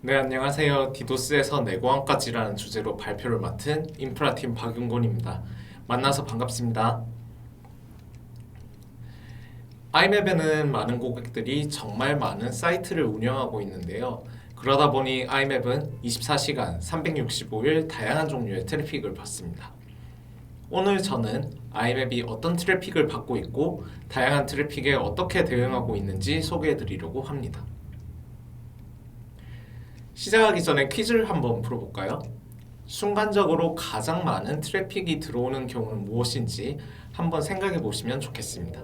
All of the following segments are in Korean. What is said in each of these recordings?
네, 안녕하세요. 디도스에서 내고함까지라는 주제로 발표를 맡은 인프라팀 박윤곤입니다. 만나서 반갑습니다. 아이맵에는 많은 고객들이 정말 많은 사이트를 운영하고 있는데요. 그러다 보니 아이맵은 24시간 365일 다양한 종류의 트래픽을 받습니다. 오늘 저는 아이맵이 어떤 트래픽을 받고 있고 다양한 트래픽에 어떻게 대응하고 있는지 소개해 드리려고 합니다. 시작하기 전에 퀴즈를 한번 풀어볼까요? 순간적으로 가장 많은 트래픽이 들어오는 경우는 무엇인지 한번 생각해 보시면 좋겠습니다.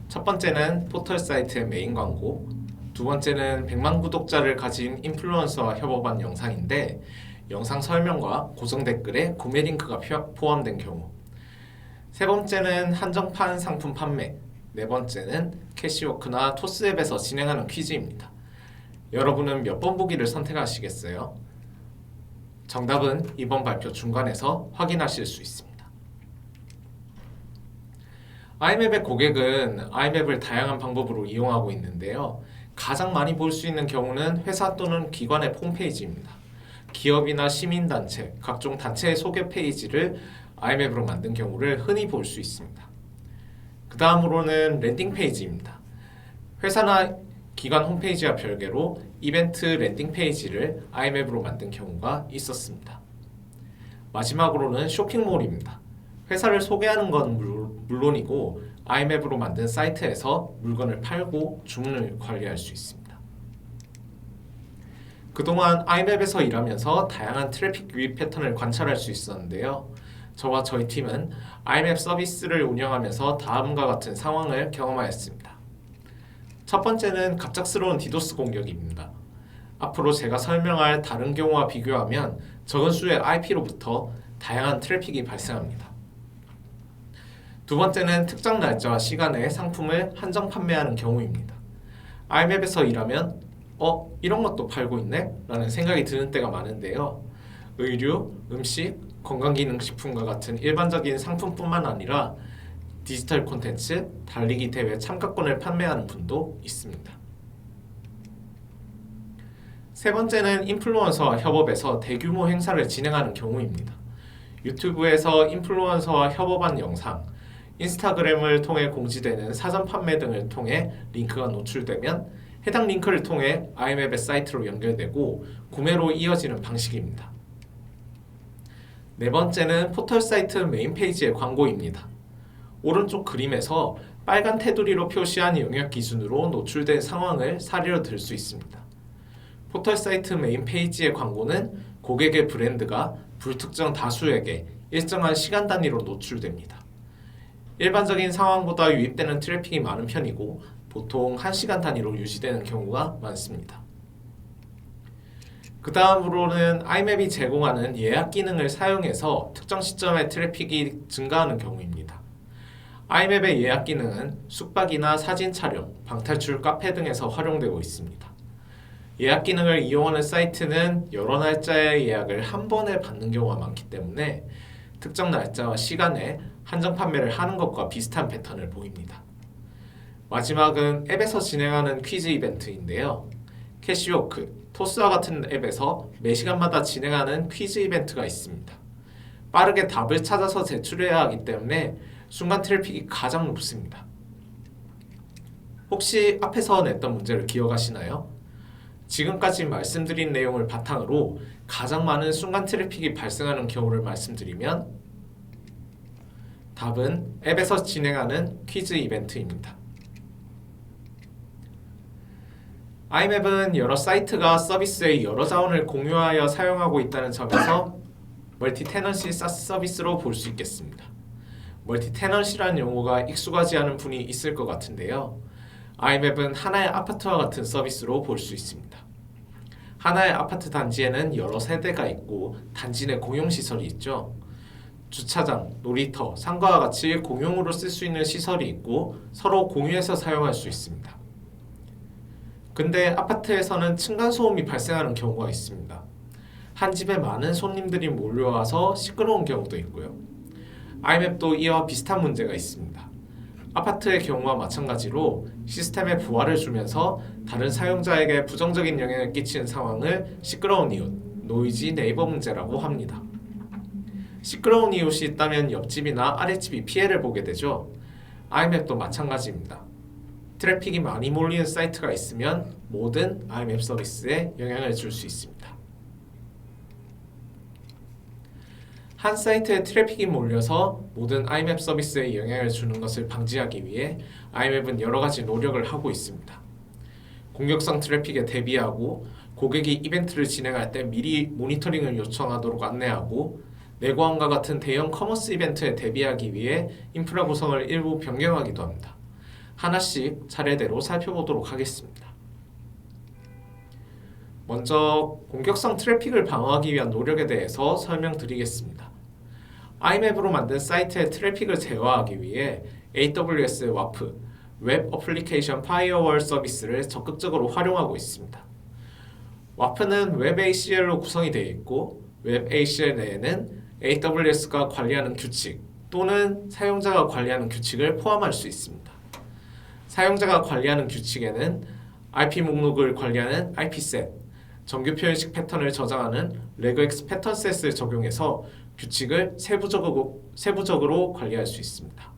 첫 번째는 포털 사이트의 메인 광고, 두 번째는 100만 구독자를 가진 인플루언서와 협업한 영상인데 영상 설명과 고정 댓글에 구매 링크가 포함된 경우, 세 번째는 한정판 상품 판매, 네 번째는 캐시워크나 토스앱에서 진행하는 퀴즈입니다. 여러분은 몇 번 보기를 선택하시겠어요? 정답은 이번 발표 중간에서 확인하실 수 있습니다. 아이맵의 고객은 아이맵을 다양한 방법으로 이용하고 있는데요. 가장 많이 볼 수 있는 경우는 회사 또는 기관의 홈페이지입니다. 기업이나 시민단체, 각종 단체의 소개 페이지를 아이맵으로 만든 경우를 흔히 볼 수 있습니다. 그 다음으로는 랜딩 페이지입니다. 회사나 기관 홈페이지와 별개로 이벤트 랜딩 페이지를 아이맵으로 만든 경우가 있었습니다. 마지막으로는 쇼핑몰입니다. 회사를 소개하는 건 물론이고 아이맵으로 만든 사이트에서 물건을 팔고 주문을 관리할 수 있습니다. 그동안 아이맵에서 일하면서 다양한 트래픽 유입 패턴을 관찰할 수 있었는데요. 저와 저희 팀은 아이맵 서비스를 운영하면서 다음과 같은 상황을 경험하였습니다. 첫 번째는 갑작스러운 디도스 공격입니다. 앞으로 제가 설명할 다른 경우와 비교하면 적은 수의 IP로부터 다양한 트래픽이 발생합니다. 두 번째는 특정 날짜와 시간에 상품을 한정 판매하는 경우입니다. 아이맵에서 일하면 이런 것도 팔고 있네? 라는 생각이 드는 때가 많은데요. 의류, 음식, 건강기능식품과 같은 일반적인 상품뿐만 아니라 디지털 콘텐츠, 달리기 대회 참가권을 판매하는 분도 있습니다. 세 번째는 인플루언서와 협업해서 대규모 행사를 진행하는 경우입니다. 유튜브에서 인플루언서와 협업한 영상, 인스타그램을 통해 공지되는 사전 판매 등을 통해 링크가 노출되면 해당 링크를 통해 아이맵의 사이트로 연결되고 구매로 이어지는 방식입니다. 네 번째는 포털 사이트 메인 페이지의 광고입니다. 오른쪽 그림에서 빨간 테두리로 표시한 영역 기준으로 노출된 상황을 사례로 들 수 있습니다. 포털 사이트 메인 페이지의 광고는 고객의 브랜드가 불특정 다수에게 일정한 시간 단위로 노출됩니다. 일반적인 상황보다 유입되는 트래픽이 많은 편이고 보통 1시간 단위로 유지되는 경우가 많습니다. 그 다음으로는 아이맵이 제공하는 예약 기능을 사용해서 특정 시점에 트래픽이 증가하는 경우입니다. 아이맵의 예약 기능은 숙박이나 사진 촬영, 방탈출 카페 등에서 활용되고 있습니다. 예약 기능을 이용하는 사이트는 여러 날짜의 예약을 한 번에 받는 경우가 많기 때문에 특정 날짜와 시간에 한정 판매를 하는 것과 비슷한 패턴을 보입니다. 마지막은 앱에서 진행하는 퀴즈 이벤트인데요. 캐시워크, 토스와 같은 앱에서 매 시간마다 진행하는 퀴즈 이벤트가 있습니다. 빠르게 답을 찾아서 제출해야 하기 때문에 순간 트래픽이 가장 높습니다. 혹시 앞에서 냈던 문제를 기억하시나요? 지금까지 말씀드린 내용을 바탕으로 가장 많은 순간 트래픽이 발생하는 경우를 말씀드리면 답은 앱에서 진행하는 퀴즈 이벤트입니다. 아이맵은 여러 사이트가 서비스의 여러 자원을 공유하여 사용하고 있다는 점에서 멀티 테넌시 사스 서비스로 볼 수 있겠습니다. 멀티 테넌시라는 용어가 익숙하지 않은 분이 있을 것 같은데요. 아이맵은 하나의 아파트와 같은 서비스로 볼 수 있습니다. 하나의 아파트 단지에는 여러 세대가 있고 단지 내 공용시설이 있죠. 주차장, 놀이터, 상가와 같이 공용으로 쓸 수 있는 시설이 있고 서로 공유해서 사용할 수 있습니다. 근데 아파트에서는 층간소음이 발생하는 경우가 있습니다. 한 집에 많은 손님들이 몰려와서 시끄러운 경우도 있고요. 아이맵도 이와 비슷한 문제가 있습니다. 아파트의 경우와 마찬가지로 시스템에 부하를 주면서 다른 사용자에게 부정적인 영향을 끼치는 상황을 시끄러운 이웃, 노이지 네이버 문제라고 합니다. 시끄러운 이웃이 있다면 옆집이나 아랫집이 피해를 보게 되죠. IMAP도 마찬가지입니다. 트래픽이 많이 몰리는 사이트가 있으면 모든 IMAP 서비스에 영향을 줄 수 있습니다. 한 사이트에 트래픽이 몰려서 모든 IMAP 서비스에 영향을 주는 것을 방지하기 위해 IMAP은 여러 가지 노력을 하고 있습니다. 공격성 트래픽에 대비하고 고객이 이벤트를 진행할 때 미리 모니터링을 요청하도록 안내하고 내고함과 같은 대형 커머스 이벤트에 대비하기 위해 인프라 구성을 일부 변경하기도 합니다. 하나씩 차례대로 살펴보도록 하겠습니다. 먼저 공격성 트래픽을 방어하기 위한 노력에 대해서 설명드리겠습니다. IMAP으로 만든 사이트의 트래픽을 제어하기 위해 AWS의 WAF, 웹 어플리케이션 파이어월 서비스를 적극적으로 활용하고 있습니다. WAF는 웹 ACL로 구성이 되어 있고 웹 ACL 내에는 AWS가 관리하는 규칙 또는 사용자가 관리하는 규칙을 포함할 수 있습니다. 사용자가 관리하는 규칙에는 IP 목록을 관리하는 IP셋, 정규 표현식 패턴을 저장하는 regex 패턴셋을 적용해서 규칙을 세부적으로 관리할 수 있습니다.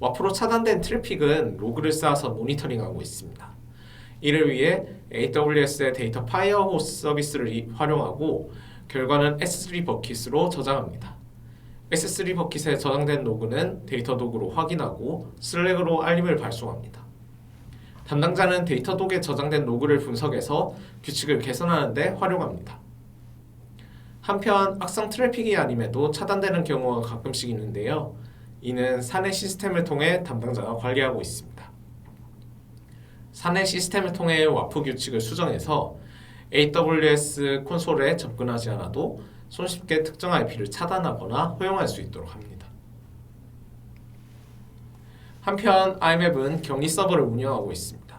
WAF로 차단된 트래픽은 로그를 쌓아서 모니터링하고 있습니다. 이를 위해 AWS의 데이터 파이어호스 서비스를 활용하고 결과는 S3 버킷으로 저장합니다. S3 버킷에 저장된 로그는 데이터 도구로 확인하고 슬랙으로 알림을 발송합니다. 담당자는 데이터 도구에 저장된 로그를 분석해서 규칙을 개선하는 데 활용합니다. 한편 악성 트래픽이 아님에도 차단되는 경우가 가끔씩 있는데요. 이는 사내 시스템을 통해 담당자가 관리하고 있습니다. 사내 시스템을 통해 와프 규칙을 수정해서 AWS 콘솔에 접근하지 않아도 손쉽게 특정 IP를 차단하거나 허용할 수 있도록 합니다. 한편 IMAP은 격리 서버를 운영하고 있습니다.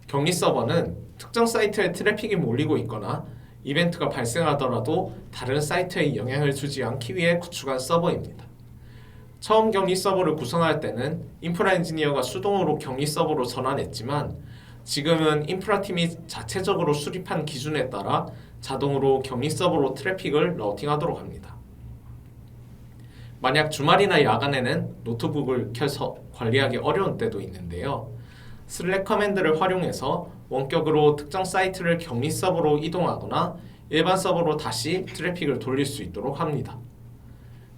격리 서버는 특정 사이트에 트래픽이 몰리고 있거나 이벤트가 발생하더라도 다른 사이트에 영향을 주지 않기 위해 구축한 서버입니다. 처음 격리 서버를 구성할 때는 인프라 엔지니어가 수동으로 격리 서버로 전환했지만 지금은 인프라팀이 자체적으로 수립한 기준에 따라 자동으로 격리 서버로 트래픽을 라우팅하도록 합니다. 만약 주말이나 야간에는 노트북을 켜서 관리하기 어려운 때도 있는데요. 슬랙 커맨드를 활용해서 원격으로 특정 사이트를 격리 서버로 이동하거나 일반 서버로 다시 트래픽을 돌릴 수 있도록 합니다.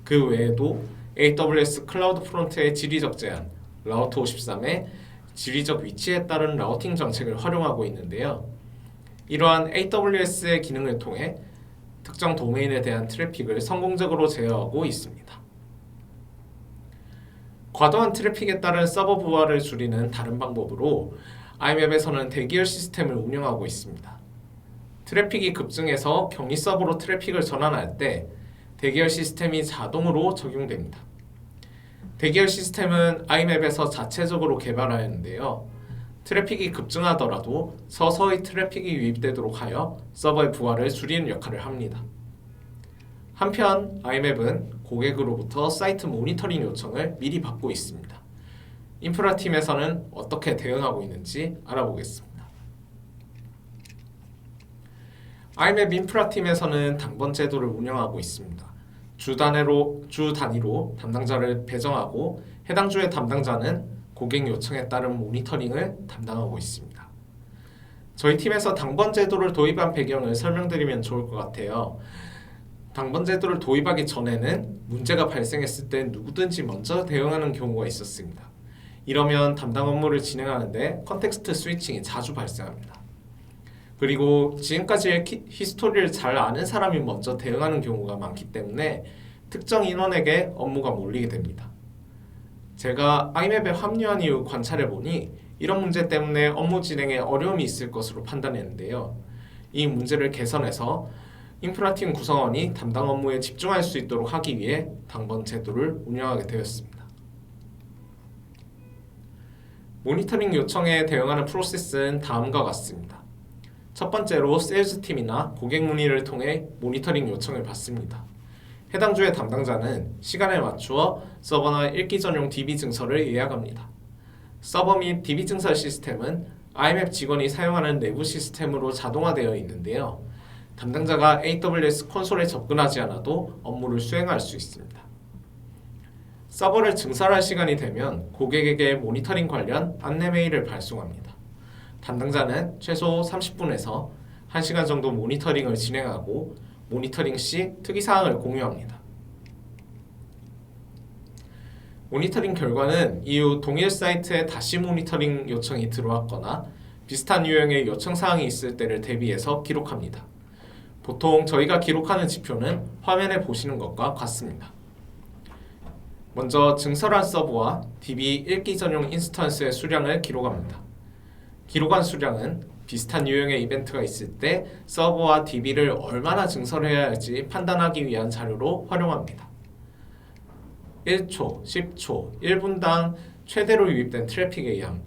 그 외에도 AWS 클라우드 프론트의 지리적 제한, 라우터 53의 지리적 위치에 따른 라우팅 정책을 활용하고 있는데요. 이러한 AWS의 기능을 통해 특정 도메인에 대한 트래픽을 성공적으로 제어하고 있습니다. 과도한 트래픽에 따른 서버 부하를 줄이는 다른 방법으로 IMAP에서는 대기열 시스템을 운영하고 있습니다. 트래픽이 급증해서 격리 서버로 트래픽을 전환할 때 대기열 시스템이 자동으로 적용됩니다. 대기열 시스템은 IMAP에서 자체적으로 개발하였는데요. 트래픽이 급증하더라도 서서히 트래픽이 유입되도록 하여 서버의 부하를 줄이는 역할을 합니다. 한편 IMAP은 고객으로부터 사이트 모니터링 요청을 미리 받고 있습니다. 인프라팀에서는 어떻게 대응하고 있는지 알아보겠습니다. IMAP 인프라팀에서는 당번 제도를 운영하고 있습니다. 주 단위로 담당자를 배정하고 해당 주의 담당자는 고객 요청에 따른 모니터링을 담당하고 있습니다. 저희 팀에서 당번 제도를 도입한 배경을 설명드리면 좋을 것 같아요. 당번 제도를 도입하기 전에는 문제가 발생했을 때 누구든지 먼저 대응하는 경우가 있었습니다. 이러면 담당 업무를 진행하는데 컨텍스트 스위칭이 자주 발생합니다. 그리고 지금까지의 히스토리를 잘 아는 사람이 먼저 대응하는 경우가 많기 때문에 특정 인원에게 업무가 몰리게 됩니다. 제가 IMAP에 합류한 이후 관찰해보니 이런 문제 때문에 업무 진행에 어려움이 있을 것으로 판단했는데요. 이 문제를 개선해서 인프라팀 구성원이 담당 업무에 집중할 수 있도록 하기 위해 당번 제도를 운영하게 되었습니다. 모니터링 요청에 대응하는 프로세스는 다음과 같습니다. 첫 번째로 세일즈팀이나 고객 문의를 통해 모니터링 요청을 받습니다. 해당 주의 담당자는 시간에 맞추어 서버나 읽기 전용 DB 증서를 예약합니다. 서버 및 DB 증서 시스템은 IMAP 직원이 사용하는 내부 시스템으로 자동화되어 있는데요. 담당자가 AWS 콘솔에 접근하지 않아도 업무를 수행할 수 있습니다. 서버를 증설할 시간이 되면 고객에게 모니터링 관련 안내 메일을 발송합니다. 담당자는 최소 30분에서 1시간 정도 모니터링을 진행하고 모니터링 시 특이사항을 공유합니다. 모니터링 결과는 이후 동일 사이트에 다시 모니터링 요청이 들어왔거나 비슷한 유형의 요청사항이 있을 때를 대비해서 기록합니다. 보통 저희가 기록하는 지표는 화면에 보시는 것과 같습니다. 먼저 증설한 서버와 DB 읽기 전용 인스턴스의 수량을 기록합니다. 기록한 수량은 비슷한 유형의 이벤트가 있을 때 서버와 DB를 얼마나 증설해야 할지 판단하기 위한 자료로 활용합니다. 1초, 10초, 1분당 최대로 유입된 트래픽의 양,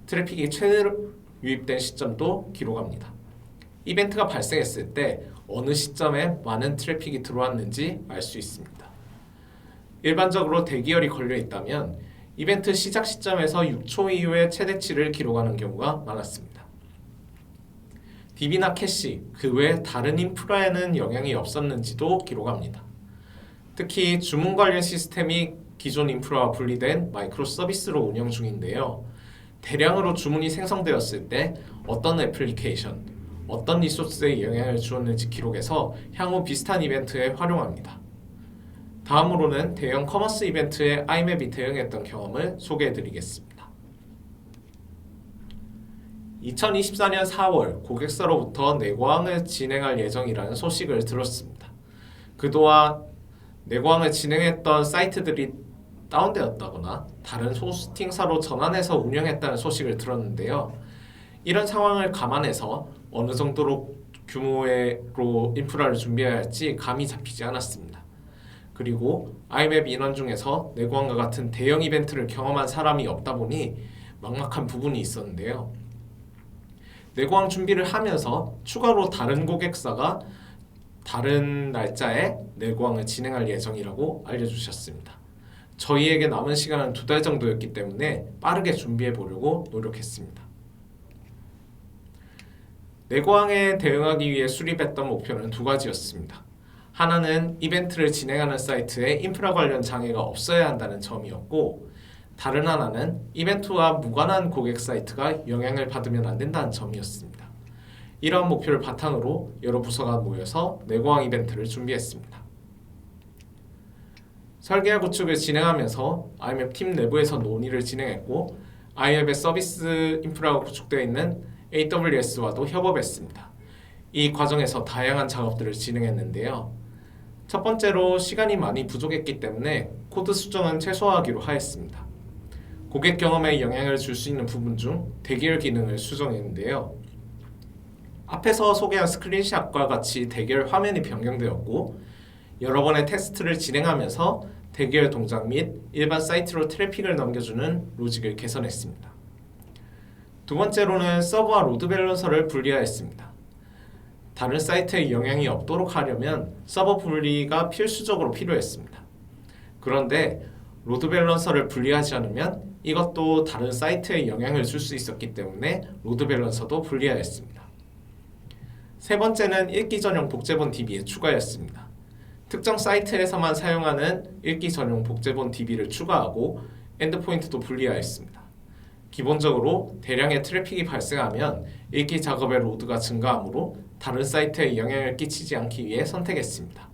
트래픽이 최대로 유입된 시점도 기록합니다. 이벤트가 발생했을 때 어느 시점에 많은 트래픽이 들어왔는지 알 수 있습니다. 일반적으로 대기열이 걸려 있다면 이벤트 시작 시점에서 6초 이후의 최대치를 기록하는 경우가 많았습니다. DB나 캐시, 그 외 다른 인프라에는 영향이 없었는지도 기록합니다. 특히 주문 관련 시스템이 기존 인프라와 분리된 마이크로 서비스로 운영 중인데요. 대량으로 주문이 생성되었을 때 어떤 애플리케이션, 어떤 리소스에 영향을 주었는지 기록해서 향후 비슷한 이벤트에 활용합니다. 다음으로는 대형 커머스 이벤트에 IMAP이 대응했던 경험을 소개해드리겠습니다. 2024년 4월 고객사로부터 내고항을 진행할 예정이라는 소식을 들었습니다. 그동안 내고항을 진행했던 사이트들이 다운되었다거나 다른 호스팅사로 전환해서 운영했다는 소식을 들었는데요. 이런 상황을 감안해서 어느 정도로 규모로 인프라를 준비해야 할지 감이 잡히지 않았습니다. 그리고 IMAP 인원 중에서 내고항과 같은 대형 이벤트를 경험한 사람이 없다 보니 막막한 부분이 있었는데요. 내고항 준비를 하면서 추가로 다른 고객사가 다른 날짜에 내고항을 진행할 예정이라고 알려주셨습니다. 저희에게 남은 시간은 2달 정도였기 때문에 빠르게 준비해 보려고 노력했습니다. 내고항에 대응하기 위해 수립했던 목표는 2가지였습니다. 하나는 이벤트를 진행하는 사이트에 인프라 관련 장애가 없어야 한다는 점이었고, 다른 하나는 이벤트와 무관한 고객 사이트가 영향을 받으면 안 된다는 점이었습니다. 이러한 목표를 바탕으로 여러 부서가 모여서 내고항 이벤트를 준비했습니다. 설계와 구축을 진행하면서 IMAP 팀 내부에서 논의를 진행했고, IMAP의 서비스 인프라가 구축되어 있는 AWS와도 협업했습니다. 이 과정에서 다양한 작업들을 진행했는데요. 첫 번째로 시간이 많이 부족했기 때문에 코드 수정은 최소화하기로 하였습니다. 고객 경험에 영향을 줄 수 있는 부분 중 대기열 기능을 수정했는데요. 앞에서 소개한 스크린샷과 같이 대기열 화면이 변경되었고, 여러 번의 테스트를 진행하면서 대기열 동작 및 일반 사이트로 트래픽을 넘겨주는 로직을 개선했습니다. 두 번째로는 서버와 로드 밸런서를 분리하였습니다. 다른 사이트에 영향이 없도록 하려면 서버 분리가 필수적으로 필요했습니다. 그런데 로드 밸런서를 분리하지 않으면 이것도 다른 사이트에 영향을 줄 수 있었기 때문에 로드 밸런서도 분리하였습니다. 세 번째는 읽기 전용 복제본 DB의 추가였습니다. 특정 사이트에서만 사용하는 읽기 전용 복제본 DB를 추가하고 엔드포인트도 분리하였습니다. 기본적으로 대량의 트래픽이 발생하면 읽기 작업의 로드가 증가하므로 다른 사이트에 영향을 끼치지 않기 위해 선택했습니다.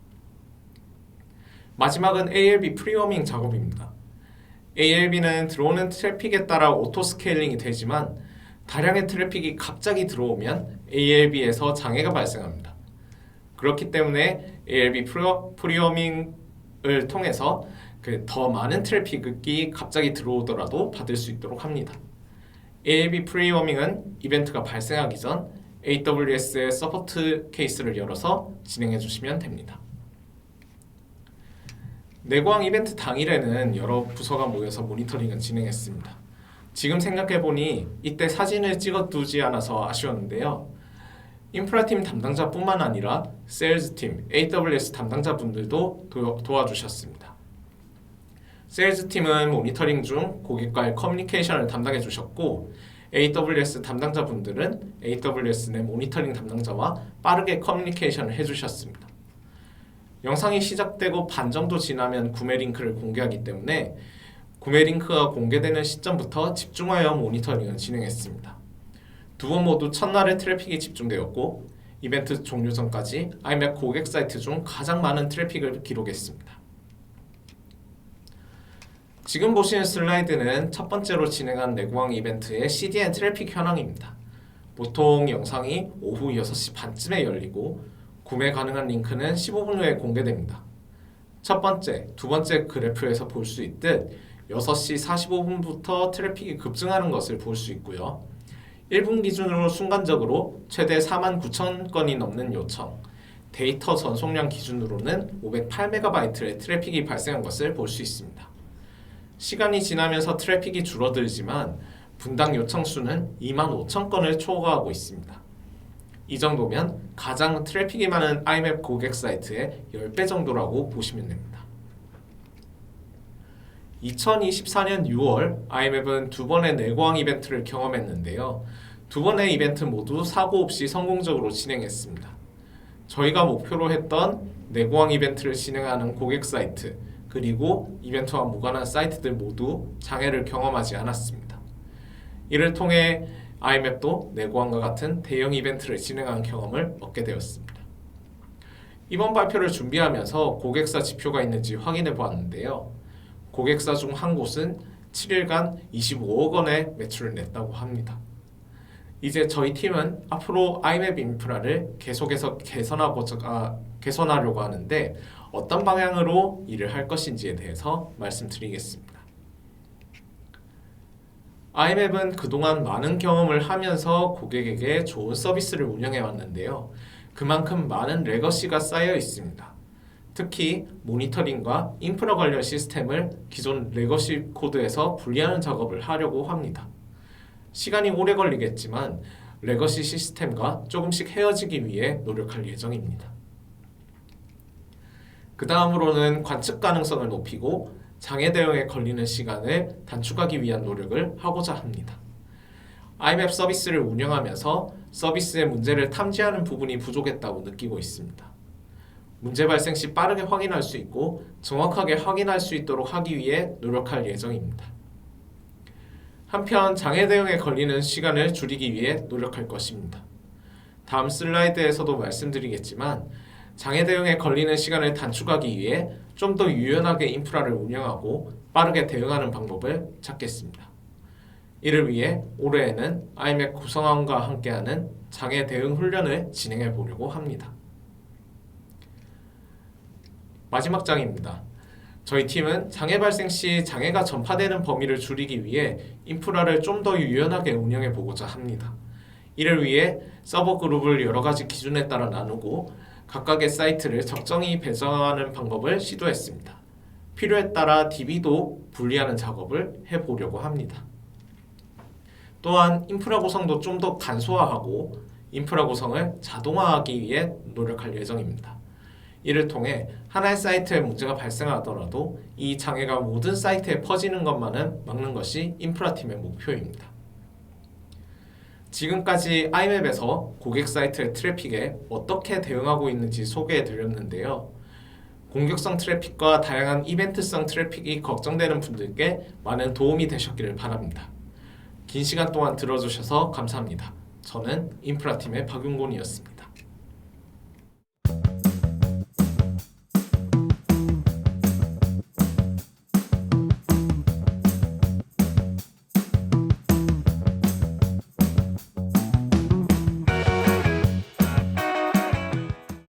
마지막은 ALB 프리워밍 작업입니다. ALB는 들어오는 트래픽에 따라 오토 스케일링이 되지만 다량의 트래픽이 갑자기 들어오면 ALB에서 장애가 발생합니다. 그렇기 때문에 ALB 프리워밍을 통해서 더 많은 트래픽이 갑자기 들어오더라도 받을 수 있도록 합니다. ALB 프리워밍은 이벤트가 발생하기 전 AWS의 서포트 케이스를 열어서 진행해 주시면 됩니다. 내고항 이벤트 당일에는 여러 부서가 모여서 모니터링을 진행했습니다. 지금 생각해보니 이때 사진을 찍어두지 않아서 아쉬웠는데요. 인프라팀 담당자뿐만 아니라 세일즈팀, AWS 담당자분들도 도와주셨습니다. 세일즈팀은 모니터링 중 고객과의 커뮤니케이션을 담당해 주셨고, AWS 담당자분들은 AWS 내 모니터링 담당자와 빠르게 커뮤니케이션을 해주셨습니다. 영상이 시작되고 반 정도 지나면 구매 링크를 공개하기 때문에 구매 링크가 공개되는 시점부터 집중하여 모니터링을 진행했습니다. 두 번 모두 첫날에 트래픽이 집중되었고, 이벤트 종료 전까지 iMap 고객 사이트 중 가장 많은 트래픽을 기록했습니다. 지금 보시는 슬라이드는 첫 번째로 진행한 내고왕 이벤트의 CDN 트래픽 현황입니다. 보통 영상이 오후 6시 반쯤에 열리고 구매 가능한 링크는 15분 후에 공개됩니다. 첫 번째, 두 번째 그래프에서 볼 수 있듯 6시 45분부터 트래픽이 급증하는 것을 볼 수 있고요. 1분 기준으로 순간적으로 최대 49,000건이 넘는 요청, 데이터 전송량 기준으로는 508MB의 트래픽이 발생한 것을 볼 수 있습니다. 시간이 지나면서 트래픽이 줄어들지만 분당 요청 수는 25,000건을 초과하고 있습니다. 이 정도면 가장 트래픽이 많은 iMap 고객 사이트의 10배 정도라고 보시면 됩니다. 2024년 6월 iMap은 두 번의 내고왕 이벤트를 경험했는데요. 두 번의 이벤트 모두 사고 없이 성공적으로 진행했습니다. 저희가 목표로 했던 내고왕 이벤트를 진행하는 고객 사이트, 그리고 이벤트와 무관한 사이트들 모두 장애를 경험하지 않았습니다. 이를 통해 iMap도 내고왕과 같은 대형 이벤트를 진행한 경험을 얻게 되었습니다. 이번 발표를 준비하면서 고객사 지표가 있는지 확인해 보았는데요. 고객사 중 한 곳은 7일간 25억 원의 매출을 냈다고 합니다. 이제 저희 팀은 앞으로 iMap 인프라를 계속해서 개선하려고 하는데 어떤 방향으로 일을 할 것인지에 대해서 말씀드리겠습니다. iMap은 그동안 많은 경험을 하면서 고객에게 좋은 서비스를 운영해 왔는데요. 그만큼 많은 레거시가 쌓여 있습니다. 특히 모니터링과 인프라 관련 시스템을 기존 레거시 코드에서 분리하는 작업을 하려고 합니다. 시간이 오래 걸리겠지만 레거시 시스템과 조금씩 헤어지기 위해 노력할 예정입니다. 그 다음으로는 관측 가능성을 높이고 장애 대응에 걸리는 시간을 단축하기 위한 노력을 하고자 합니다. iMap 서비스를 운영하면서 서비스의 문제를 탐지하는 부분이 부족했다고 느끼고 있습니다. 문제 발생 시 빠르게 확인할 수 있고 정확하게 확인할 수 있도록 하기 위해 노력할 예정입니다. 한편 장애 대응에 걸리는 시간을 줄이기 위해 노력할 것입니다. 다음 슬라이드에서도 말씀드리겠지만 장애 대응에 걸리는 시간을 단축하기 위해 좀 더 유연하게 인프라를 운영하고 빠르게 대응하는 방법을 찾겠습니다. 이를 위해 올해에는 iMap 구성원과 함께하는 장애 대응 훈련을 진행해 보려고 합니다. 마지막 장입니다. 저희 팀은 장애 발생 시 장애가 전파되는 범위를 줄이기 위해 인프라를 좀 더 유연하게 운영해 보고자 합니다. 이를 위해 서버 그룹을 여러 가지 기준에 따라 나누고 각각의 사이트를 적정히 배정하는 방법을 시도했습니다. 필요에 따라 DB도 분리하는 작업을 해보려고 합니다. 또한 인프라 구성도 좀 더 간소화하고 인프라 구성을 자동화하기 위해 노력할 예정입니다. 이를 통해 하나의 사이트에 문제가 발생하더라도 이 장애가 모든 사이트에 퍼지는 것만은 막는 것이 인프라팀의 목표입니다. 지금까지 iMap에서 고객 사이트의 트래픽에 어떻게 대응하고 있는지 소개해 드렸는데요. 공격성 트래픽과 다양한 이벤트성 트래픽이 걱정되는 분들께 많은 도움이 되셨기를 바랍니다. 긴 시간 동안 들어주셔서 감사합니다. 저는 인프라팀의 박윤곤이었습니다.